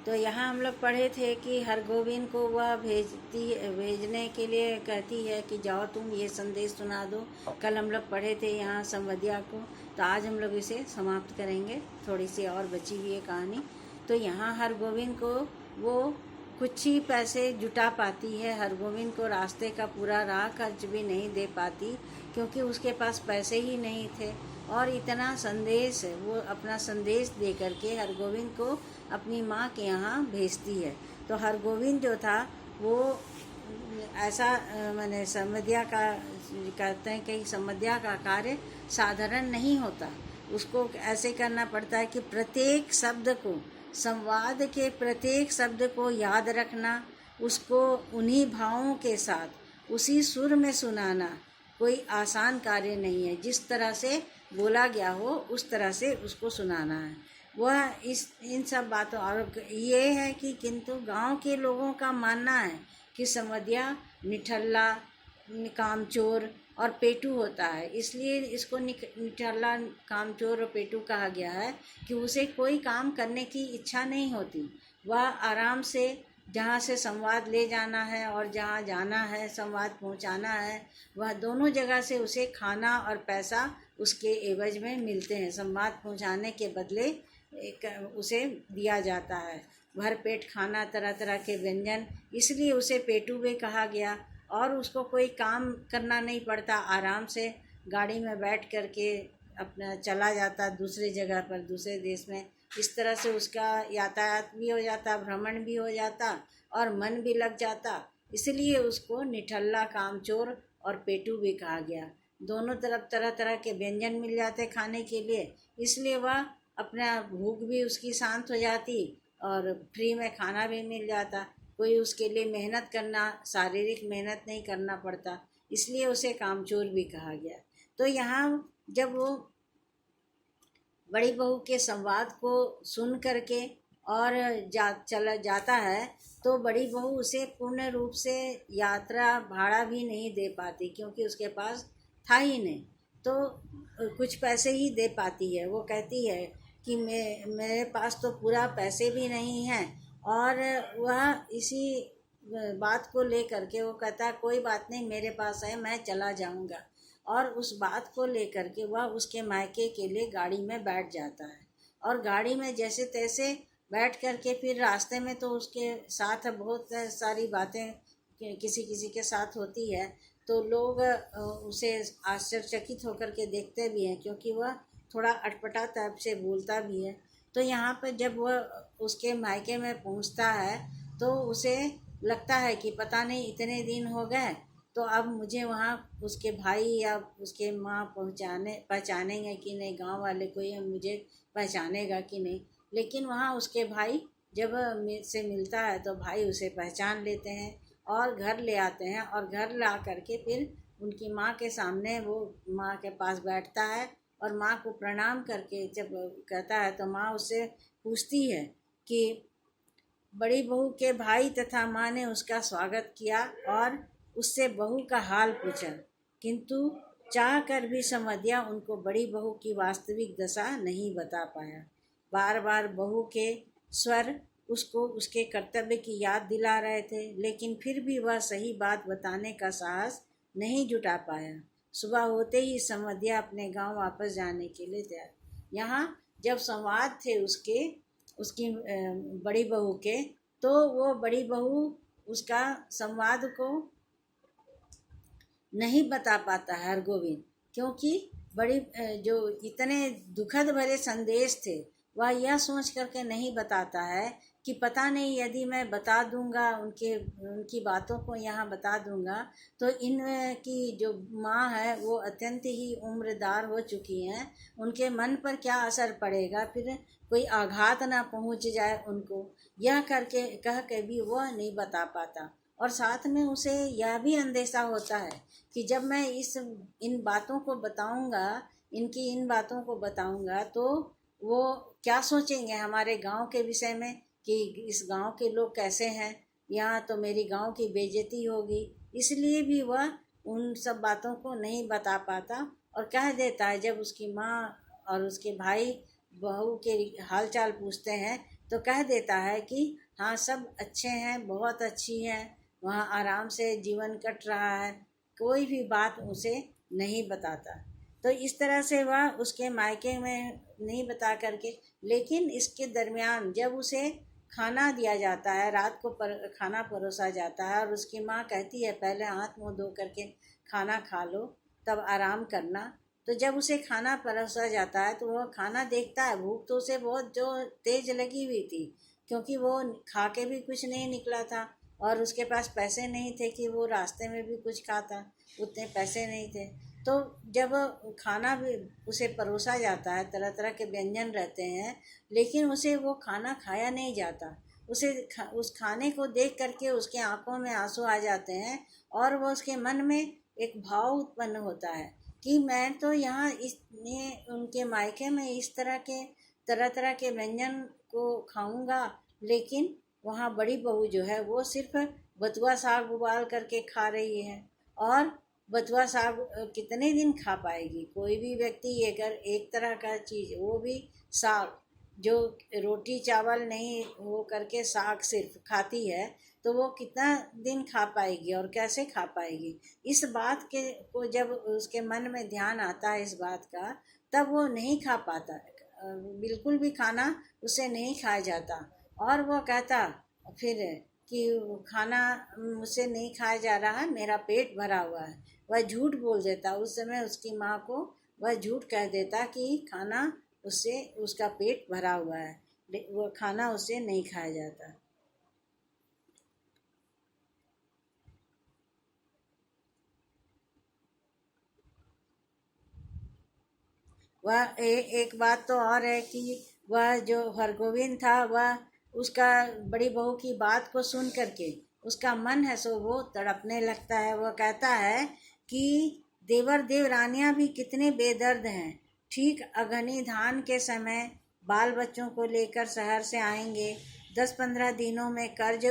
तो यहाँ हम लोग पढ़े थे कि हरगोविंद को वह भेजने के लिए कहती है कि जाओ तुम ये संदेश सुना दो। कल हम लोग पढ़े थे यहाँ संवध्या को, तो आज हम लोग इसे समाप्त करेंगे। थोड़ी सी और बची हुई है कहानी। तो यहाँ हरगोविंद को वो कुछ ही पैसे जुटा पाती है। हरगोविंद को रास्ते का पूरा राह खर्च भी नहीं दे पाती, क्योंकि उसके पास पैसे ही नहीं थे। और इतना संदेश, वो अपना संदेश दे करके हरगोविंद को अपनी माँ के यहाँ भेजती है। तो हरगोविंद जो था वो ऐसा मैंने संवध्या का कहते हैं कि संवध्या का कार्य साधारण नहीं होता। उसको ऐसे करना पड़ता है कि प्रत्येक शब्द को, संवाद के प्रत्येक शब्द को याद रखना, उसको उन्हीं भावों के साथ उसी सुर में सुनाना कोई आसान कार्य नहीं है। जिस तरह से बोला गया हो उस तरह से उसको सुनाना है। वह इन सब बातों, और ये है कि किंतु गांव के लोगों का मानना है कि संवध्या निठल्ला, कामचोर और पेटू होता है। इसलिए इसको निठल्ला, कामचोर और पेटू कहा गया है कि उसे कोई काम करने की इच्छा नहीं होती। वह आराम से जहाँ से संवाद ले जाना है और जहाँ जाना है संवाद पहुँचाना है, वह दोनों जगह से उसे खाना और पैसा उसके एवज में मिलते हैं। संवाद पहुँचाने के बदले उसे दिया जाता है भर पेट खाना, तरह तरह के व्यंजन, इसलिए उसे पेटू भी कहा गया। और उसको कोई काम करना नहीं पड़ता, आराम से गाड़ी में बैठ कर के अपना चला जाता दूसरे जगह पर, दूसरे देश में। इस तरह से उसका यातायात भी हो जाता, भ्रमण भी हो जाता और मन भी लग जाता। इसलिए उसको निठल्ला, कामचोर और पेटू भी कहा गया। दोनों तरफ तरह तरह के व्यंजन मिल जाते खाने के लिए, इसलिए वह अपना भूख भी उसकी शांत हो जाती और फ्री में खाना भी मिल जाता। कोई उसके लिए मेहनत करना, शारीरिक मेहनत नहीं करना पड़ता, इसलिए उसे कामचोर भी कहा गया। तो यहाँ जब वो बड़ी बहू के संवाद को सुन करके और चला जाता है, तो बड़ी बहू उसे पूर्ण रूप से यात्रा भाड़ा भी नहीं दे पाती, क्योंकि उसके पास था ही नहीं। तो कुछ पैसे ही दे पाती है। वो कहती है कि मेरे पास तो पूरा पैसे भी नहीं हैं। और वह इसी बात को लेकर के वो कहता कोई बात नहीं, मेरे पास है, मैं चला जाऊंगा। और उस बात को लेकर के वह उसके मायके के लिए गाड़ी में बैठ जाता है। और गाड़ी में जैसे तैसे बैठ कर के फिर रास्ते में तो उसके साथ बहुत सारी बातें किसी किसी के साथ होती है, तो लोग उसे आश्चर्यचकित होकर के देखते भी हैं, क्योंकि वह थोड़ा अटपटा टाइप से बोलता भी है। तो यहाँ पर जब वह उसके मायके में पहुँचता है तो उसे लगता है कि पता नहीं इतने दिन हो गए, तो अब मुझे वहाँ उसके भाई या उसके माँ पहचानेंगे कि नहीं, गांव वाले कोई मुझे पहचानेगा कि नहीं। लेकिन वहाँ उसके भाई जब से मिलता है तो भाई उसे पहचान लेते हैं और घर ले आते हैं। और घर ला करके फिर उनकी माँ के सामने वो माँ के पास बैठता है और माँ को प्रणाम करके जब कहता है तो माँ उससे पूछती है कि बड़ी बहू के भाई तथा माँ ने उसका स्वागत किया और उससे बहू का हाल पूछा, किंतु चाह कर भी संवध्या उनको बड़ी बहू की वास्तविक दशा नहीं बता पाया। बार बार बहू के स्वर उसको उसके कर्तव्य की याद दिला रहे थे, लेकिन फिर भी वह सही बात बताने का साहस नहीं जुटा पाया। सुबह होते ही संवध्या अपने गांव वापस जाने के लिए तैयार। यहाँ जब संवाद थे उसकी बड़ी बहू के, तो वो बड़ी बहू उसका संवाद को नहीं बता पाता है हरगोविंद, क्योंकि बड़ी जो इतने दुखद भरे संदेश थे वह यह सोच करके नहीं बताता है कि पता नहीं यदि मैं बता दूंगा उनकी बातों को यहाँ बता दूंगा तो इनकी जो माँ है वो अत्यंत ही उम्रदार हो चुकी हैं, उनके मन पर क्या असर पड़ेगा, फिर कोई आघात ना पहुँच जाए उनको, यह करके कह के भी वह नहीं बता पाता। और साथ में उसे यह भी अंदेशा होता है कि जब मैं इन बातों को बताऊंगा, इन बातों को बताऊंगा तो वो क्या सोचेंगे हमारे गांव के विषय में कि इस गांव के लोग कैसे हैं, यहाँ तो मेरी गांव की बेइज्जती होगी। इसलिए भी वह उन सब बातों को नहीं बता पाता और कह देता है। जब उसकी माँ और उसके भाई बहू के हालचाल पूछते हैं तो कह देता है कि हाँ सब अच्छे हैं, बहुत अच्छी हैं, वहाँ आराम से जीवन कट रहा है, कोई भी बात उसे नहीं बताता। तो इस तरह से वह उसके मायके में नहीं बता करके, लेकिन इसके दरमियान जब उसे खाना दिया जाता है, रात को खाना परोसा जाता है और उसकी माँ कहती है पहले हाथ मुँह धो करके खाना खा लो तब आराम करना। तो जब उसे खाना परोसा जाता है तो वह खाना देखता है, भूख तो उसे बहुत जो तेज लगी हुई थी, क्योंकि वो खा के भी कुछ नहीं निकला था और उसके पास पैसे नहीं थे कि वो रास्ते में भी कुछ खाता, उतने पैसे नहीं थे। तो जब खाना भी उसे परोसा जाता है, तरह तरह के व्यंजन रहते हैं, लेकिन उसे वो खाना खाया नहीं जाता। उस खाने को देख करके उसके आंखों में आंसू आ जाते हैं और वो उसके मन में एक भाव उत्पन्न होता है कि मैं तो यहाँ उनके मायके में इस तरह तरह के व्यंजन को खाऊंगा, लेकिन वहाँ बड़ी बहू जो है वो सिर्फ बथुआ साग उबाल करके खा रही है। और बथुआ साग कितने दिन खा पाएगी? कोई भी व्यक्ति अगर एक तरह का चीज़, वो भी साग, जो रोटी चावल नहीं वो करके साग सिर्फ खाती है, तो वो कितना दिन खा पाएगी और कैसे खा पाएगी? इस बात के को जब उसके मन में ध्यान आता है इस बात का, तब वो नहीं खा पाता, बिल्कुल भी खाना उसे नहीं खाया जाता। और वो कहता फिर कि खाना मुझसे नहीं खाया जा रहा, मेरा पेट भरा हुआ है। वह झूठ बोल देता, उस समय उसकी माँ को वह झूठ कह देता कि खाना उससे, उसका पेट भरा हुआ है, वो खाना उससे नहीं खाया जाता। एक बात तो और है कि वह जो हरगोविंद था, वह उसका बड़ी बहू की बात को सुन करके उसका मन है सो वो तड़पने लगता है। वह कहता है कि देवर देवरानियां भी कितने बेदर्द हैं। ठीक अगनी धान के समय बाल बच्चों को लेकर शहर से आएंगे, 10-15 दिनों में कर्ज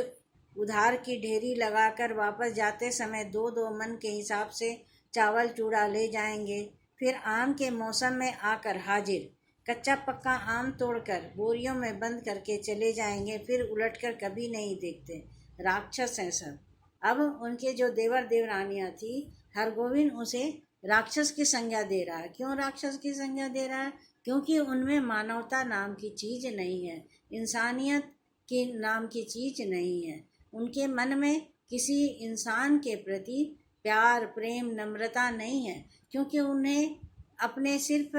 उधार की ढेरी लगाकर वापस जाते समय दो दो मन के हिसाब से चावल चूड़ा ले जाएंगे। फिर आम के मौसम में आकर हाजिर कच्चा पक्का आम तोड़कर बोरियों में बंद करके चले जाएंगे, फिर उलटकर कभी नहीं देखते। राक्षस हैं सब। अब उनके जो देवर देवरानियां थी, हरगोविंद उसे राक्षस की संज्ञा दे रहा है। क्यों राक्षस की संज्ञा दे रहा है? क्योंकि उनमें मानवता नाम की चीज नहीं है, इंसानियत की नाम की चीज नहीं है। उनके मन में किसी इंसान के प्रति प्यार प्रेम नम्रता नहीं है, क्योंकि उन्हें अपने सिर्फ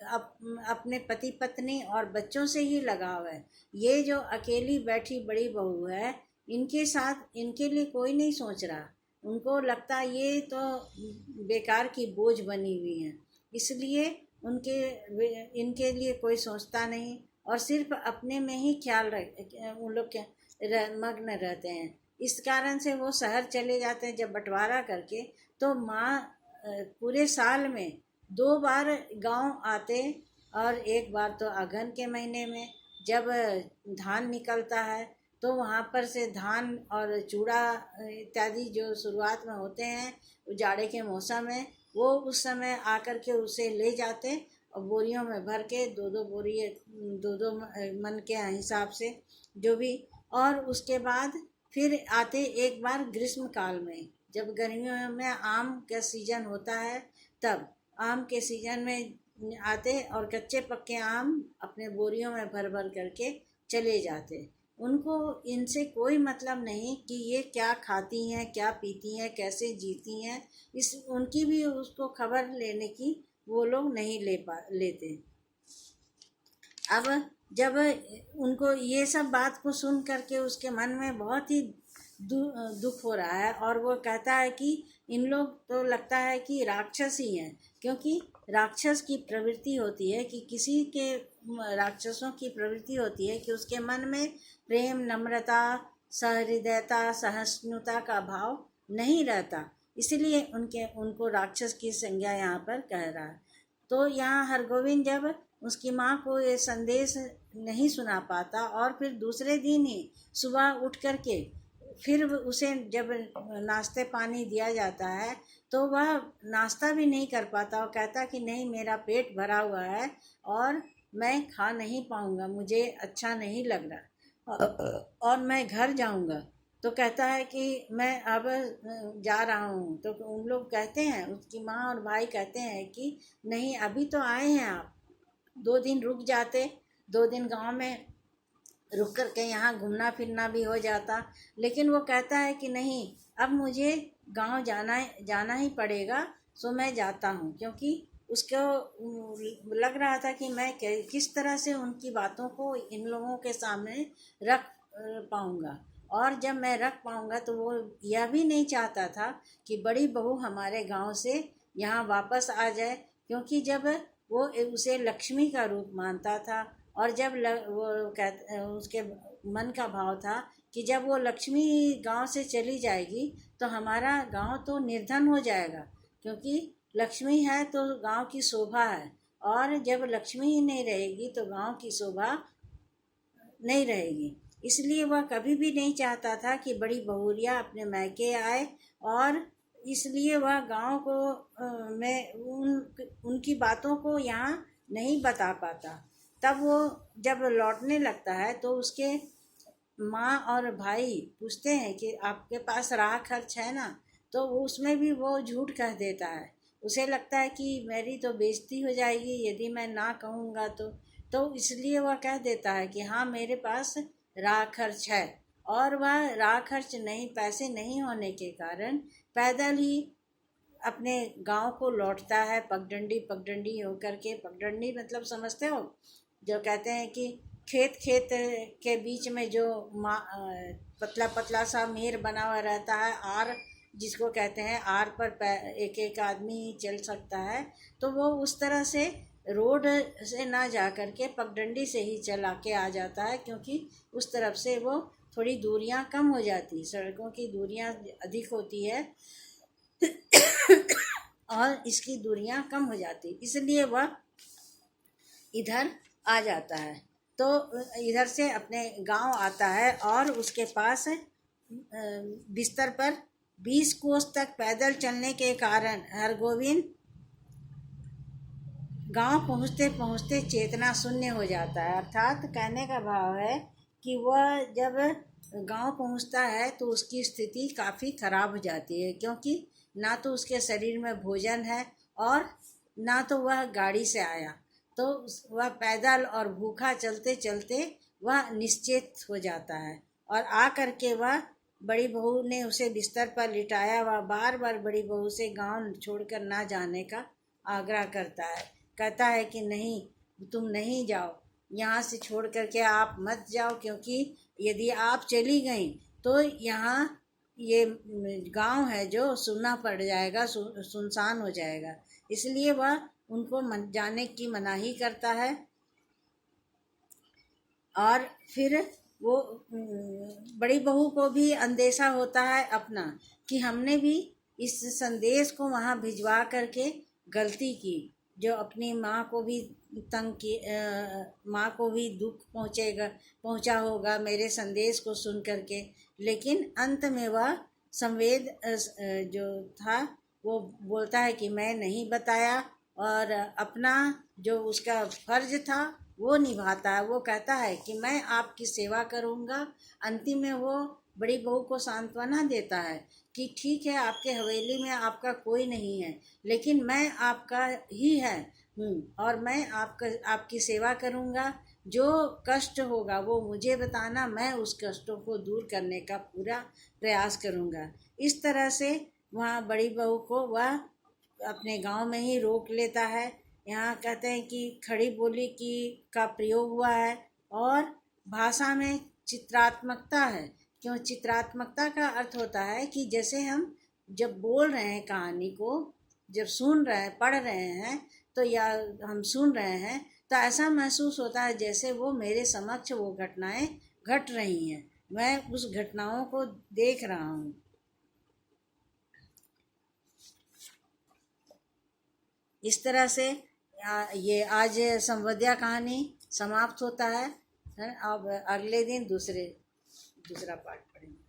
अपने पति पत्नी और बच्चों से ही लगाव है। ये जो अकेली बैठी बड़ी बहू है, इनके साथ इनके लिए कोई नहीं सोच रहा। उनको लगता ये तो बेकार की बोझ बनी हुई है, इसलिए इनके लिए कोई सोचता नहीं और सिर्फ अपने में ही ख्याल रख उन लोग मग्न रहते हैं। इस कारण से वो शहर चले जाते हैं। जब बंटवारा करके तो माँ पूरे साल में 2 बार गांव आते, और एक बार तो अगहन के महीने में जब धान निकलता है तो वहाँ पर से धान और चूड़ा इत्यादि जो शुरुआत में होते हैं जाड़े के मौसम में, वो उस समय आकर के उसे ले जाते और बोरियों में भर के, दो दो मन के हिसाब से जो भी। और उसके बाद फिर आते एक बार ग्रीष्म काल में, जब गर्मियों में आम का सीजन होता है, तब आम के सीजन में आते और कच्चे पक्के आम अपने बोरियों में भर भर करके चले जाते। उनको इनसे कोई मतलब नहीं कि ये क्या खाती हैं, क्या पीती हैं, कैसे जीती हैं, इस उनकी भी उसको खबर लेने की वो लोग नहीं लेते। अब जब उनको ये सब बात को सुन करके उसके मन में बहुत ही दुख हो रहा है, और वो कहता है कि इन लोग तो लगता है कि राक्षस ही हैं, क्योंकि राक्षस की प्रवृत्ति होती है कि राक्षसों की प्रवृत्ति होती है कि उसके मन में प्रेम नम्रता सहृदयता सहिष्णुता का भाव नहीं रहता, इसलिए उनको राक्षस की संज्ञा यहाँ पर कह रहा है। तो यहाँ हरगोविंद जब उसकी माँ को ये संदेश नहीं सुना पाता और फिर दूसरे दिन ही सुबह उठ करके फिर उसे जब नाश्ते पानी दिया जाता है तो वह नाश्ता भी नहीं कर पाता और कहता कि नहीं, मेरा पेट भरा हुआ है और मैं खा नहीं पाऊँगा, मुझे अच्छा नहीं लग रहा और मैं घर जाऊँगा। तो कहता है कि मैं अब जा रहा हूँ। तो उन लोग कहते हैं, उसकी माँ और भाई कहते हैं कि नहीं, अभी तो आए हैं आप, 2 दिन रुक जाते, 2 दिन गांव में रुक कर के यहाँ घूमना फिरना भी हो जाता। लेकिन वो कहता है कि नहीं, अब मुझे गांव जाना ही पड़ेगा। सो मैं जाता हूँ, क्योंकि उसको लग रहा था कि मैं किस तरह से उनकी बातों को इन लोगों के सामने रख पाऊँगा। और जब मैं रख पाऊँगा तो वो यह भी नहीं चाहता था कि बड़ी बहू हमारे गांव से यहाँ वापस आ जाए, क्योंकि जब वो उसे लक्ष्मी का रूप मानता था और जब उसके मन का भाव था कि जब वो लक्ष्मी गांव से चली जाएगी तो हमारा गांव तो निर्धन हो जाएगा, क्योंकि लक्ष्मी है तो गांव की शोभा है, और जब लक्ष्मी ही नहीं रहेगी तो गांव की शोभा नहीं रहेगी। इसलिए वह कभी भी नहीं चाहता था कि बड़ी बहुरिया अपने मैके आए, और इसलिए वह गांव को में उनकी बातों को यहाँ नहीं बता पाता। तब वो जब लौटने लगता है तो उसके माँ और भाई पूछते हैं कि आपके पास राह खर्च है ना, तो वो उसमें भी वो झूठ कह देता है। उसे लगता है कि मेरी तो बेइज्जती हो जाएगी यदि मैं ना कहूँगा तो इसलिए वह कह देता है कि हाँ, मेरे पास राह खर्च है। और वह राह खर्च नहीं, पैसे नहीं होने के कारण पैदल ही अपने गांव को लौटता है, पगडंडी पगडंडी होकर के। पगडंडी मतलब समझते हो, जो कहते हैं कि खेत खेत के बीच में जो पतला पतला सा मेर बना हुआ रहता है, आर जिसको कहते हैं, आर पर एक एक आदमी चल सकता है। तो वो उस तरह से रोड से ना जा कर के पगडंडी से ही चला के आ जाता है, क्योंकि उस तरफ से वो थोड़ी दूरियां कम हो जाती, सड़कों की दूरियां अधिक होती है और इसकी दूरियां कम हो जाती, इसलिए वह इधर आ जाता है। तो इधर से अपने गांव आता है और उसके पास बिस्तर पर 20 कोस तक पैदल चलने के कारण हरगोविंद गांव पहुंचते पहुंचते चेतना शून्य हो जाता है। अर्थात कहने का भाव है कि वह जब गांव पहुंचता है तो उसकी स्थिति काफ़ी खराब हो जाती है, क्योंकि ना तो उसके शरीर में भोजन है और ना तो वह गाड़ी से आया। तो वह पैदल और भूखा चलते चलते वह निश्चेत हो जाता है, और आ कर के वह बड़ी बहू ने उसे बिस्तर पर लिटाया, वह बार बार बड़ी बहू से गांव छोड़कर ना जाने का आग्रह करता है। कहता है कि नहीं, तुम नहीं जाओ, यहाँ से छोड़ करके आप मत जाओ, क्योंकि यदि आप चली गई तो यहाँ ये गांव है जो सुनना पड़ जाएगा, सुनसान हो जाएगा। इसलिए वह उनको जाने की मनाही करता है। और फिर वो बड़ी बहू को भी अंदेशा होता है अपना कि हमने भी इस संदेश को वहाँ भिजवा करके गलती की, जो अपनी माँ को भी तंग की, माँ को भी दुख पहुँचा होगा मेरे संदेश को सुन करके। लेकिन अंत में वह संवेद जो था वो बोलता है कि मैं नहीं बताया, और अपना जो उसका फर्ज था वो निभाता है। वो कहता है कि मैं आपकी सेवा करूँगा। अंतिम में वो बड़ी बहू को सांत्वना देता है कि ठीक है, आपके हवेली में आपका कोई नहीं है, लेकिन मैं आपका ही हूँ और मैं आपकी सेवा करूँगा। जो कष्ट होगा वो मुझे बताना, मैं उस कष्टों को दूर करने का पूरा प्रयास करूँगा। इस तरह से वहाँ बड़ी बहू को वह अपने गांव में ही रोक लेता है। यहाँ कहते हैं कि खड़ी बोली का प्रयोग हुआ है, और भाषा में चित्रात्मकता है। क्यों चित्रात्मकता का अर्थ होता है कि जैसे हम जब बोल रहे हैं कहानी को, जब सुन रहे हैं, पढ़ रहे हैं, तो या हम सुन रहे हैं तो ऐसा महसूस होता है जैसे वो मेरे समक्ष वो घटनाएं घट रही हैं, मैं उस घटनाओं को देख रहा हूँ। इस तरह से ये आज संवध्या कहानी समाप्त होता है। अब अगले दिन दूसरा पार्ट पढ़ेंगे।